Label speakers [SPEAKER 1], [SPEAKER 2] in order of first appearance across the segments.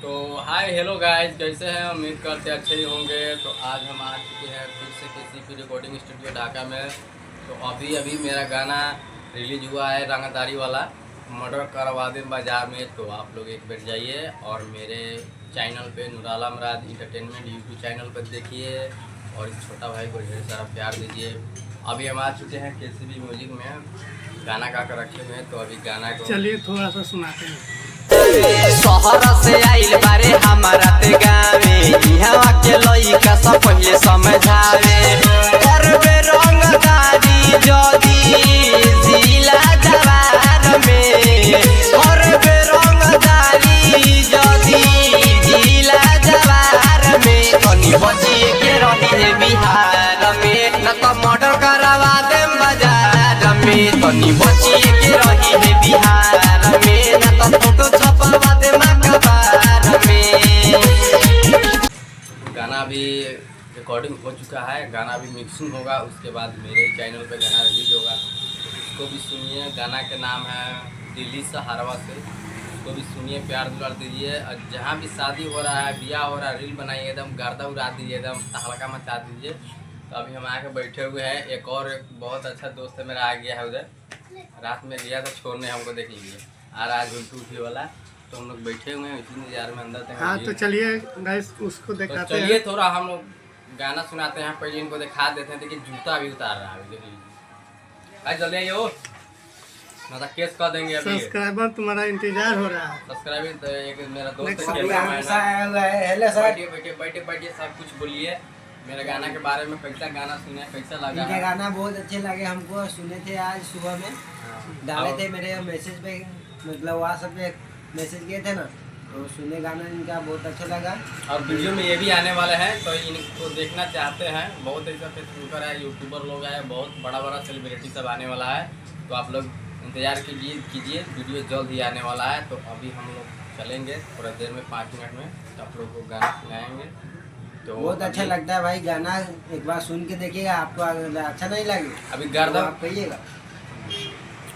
[SPEAKER 1] तो hi hello guys, कैसे हैं? उम्मीद करते अच्छे ही होंगे। तो आज हम आ चुके हैं फिर से KCP रिकॉर्डिंग स्टूडियो ढाका में। तो अभी मेरा गाना रिलीज हुआ है रंगदारी वाला, मर्डर करवा दिन बाजार में। तो आप लोग एक बार जाइए और मेरे चैनल पे नूराला मराद इंटरटेनमेंट यूट्यूब चैनल पर देखिए और इस छोटा भाई को ढेर सारा प्यार दीजिए। अभी हम आ चुके हैं KCP म्यूजिक में, गाना गा कर रखे हुए हैं। तो अभी गाना को
[SPEAKER 2] चलिए थोड़ा सा सुनाते हैं।
[SPEAKER 3] शहर से आइल बारे हमारा ते गावे, इहवा के लइका सब पहिले समझावे। करबे रंगदारी जदी जिला जवार में, करबे रंगदारी जदी जिला जवार में। कनी बचिए के रही है बिहार में, न तो मर्डर करवा देम बाजार में। कनी बचिए के रही है बिहार में, न तो फोटो छपवा देम अखबार में।
[SPEAKER 1] गाना भी रिकॉर्डिंग हो चुका है, गाना भी मिक्सिंग होगा, उसके बाद मेरे चैनल पे गाना रिलीज होगा। उसको भी सुनिए। गाना के नाम है दिल्ली से हारवा से। उसको भी सुनिए, प्यार दुलार दीजिए। और जहाँ भी शादी हो रहा है, ब्याह हो रहा है, रील बनाइए, एकदम गर्दा उड़ा दीजिए, एकदम तहलका मचा दीजिए। तो अभी हम आके बैठे हुए हैं। एक बहुत अच्छा दोस्त है मेरा आ गया है उधर, रात में गया था छोड़ने, हमको देख लीजिए आ रहा है झुलटू वाला। तो हम लोग बैठे हुए हैं इसी नज़ारे में अंदर तक।
[SPEAKER 2] हाँ तो चलिए गाइस उसको
[SPEAKER 1] तो
[SPEAKER 2] दिखाते
[SPEAKER 1] चलिए
[SPEAKER 2] हैं।
[SPEAKER 1] थोड़ा हम लोग गाना सुनाते हैं, पहले इनको दिखा देते हैं। देखिए जूता भी उतार रहा है, देख लीजिए भाई, जल्दी आइए। हो मतलब केस कर देंगे अभी।
[SPEAKER 2] सब्सक्राइबर तुम्हारा इंतजार हो रहा है।
[SPEAKER 1] सब्सक्राइब तो एक मेरा दोस्त
[SPEAKER 2] Next
[SPEAKER 1] है,
[SPEAKER 2] अभी
[SPEAKER 1] बैठिए बैठिए बैठिए, सब कुछ बोलिए मेरे गाना के बारे में। कैसा गाना सुने, कैसा लगा
[SPEAKER 4] इनके
[SPEAKER 1] है?
[SPEAKER 4] गाना बहुत अच्छे लगे हमको, सुने थे आज सुबह में,
[SPEAKER 1] हाँ।
[SPEAKER 4] डाले
[SPEAKER 1] और-
[SPEAKER 4] थे मेरे मैसेज पे, मतलब व्हाट्सएप पे मैसेज किए थे ना, तो सुने गाना इनका बहुत अच्छा लगा।
[SPEAKER 1] और वीडियो में ये भी आने वाले हैं, तो इनको देखना चाहते हैं। बहुत ऐसा फेसबुकर है, यूट्यूबर लोग हैं, बहुत बड़ा बड़ा सेलिब्रिटी सब आने वाला है। तो आप लोग इंतज़ार कीजिए, वीडियो जल्द ही आने वाला है। तो अभी हम लोग चलेंगे थोड़ा देर में, 5 मिनट में, तो आप लोग को गाना सुनाएंगे। तो
[SPEAKER 4] बहुत अच्छा
[SPEAKER 1] अभी-
[SPEAKER 4] लगता है भाई गाना, एक बार सुन के देखिएगा, आपको अगर अच्छा नहीं लगे
[SPEAKER 1] अभी
[SPEAKER 4] तो
[SPEAKER 1] गर्दा
[SPEAKER 4] आप कहिएगा।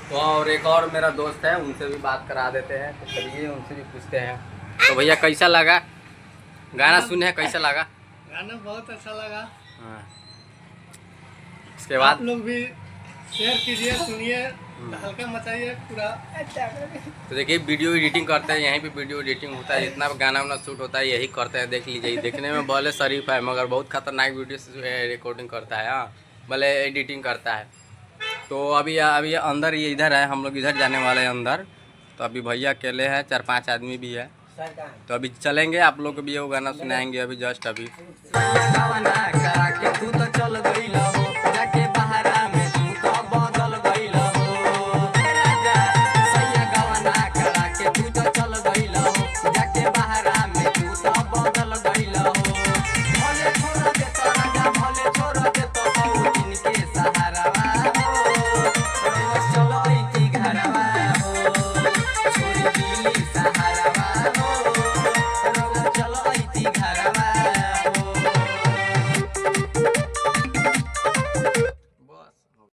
[SPEAKER 1] तो और एक और मेरा दोस्त है, उनसे भी बात करा देते हैं। तो चलिए उनसे भी पूछते हैं। तो भैया कैसा लगा गाना सुने, कैसा लगा?
[SPEAKER 2] गाना बहुत अच्छा लगा।
[SPEAKER 1] हाँ। उसके बाद
[SPEAKER 2] आप लोग भी शेयर कीजिए, सुनिए, हल्का मचाइए पूरा।
[SPEAKER 1] तो देखिए वीडियो एडिटिंग करते हैं, यहीं पे वीडियो एडिटिंग होता है, जितना गाना वाना शूट होता है यही करते हैं। देख लीजिए, देखने में भले शरीफ है मगर बहुत खतरनाक वीडियो रिकॉर्डिंग करता है। हाँ, भले एडिटिंग करता है। तो अभी अंदर ये इधर है, हम लोग इधर जाने वाले हैं अंदर। तो अभी भैया अकेले हैं, 4-5 आदमी भी है। तो अभी चलेंगे, आप लोग को भी वो गाना सुनाएंगे अभी जस्ट अभी।
[SPEAKER 3] कवना करा के तू तो चल गइल हो,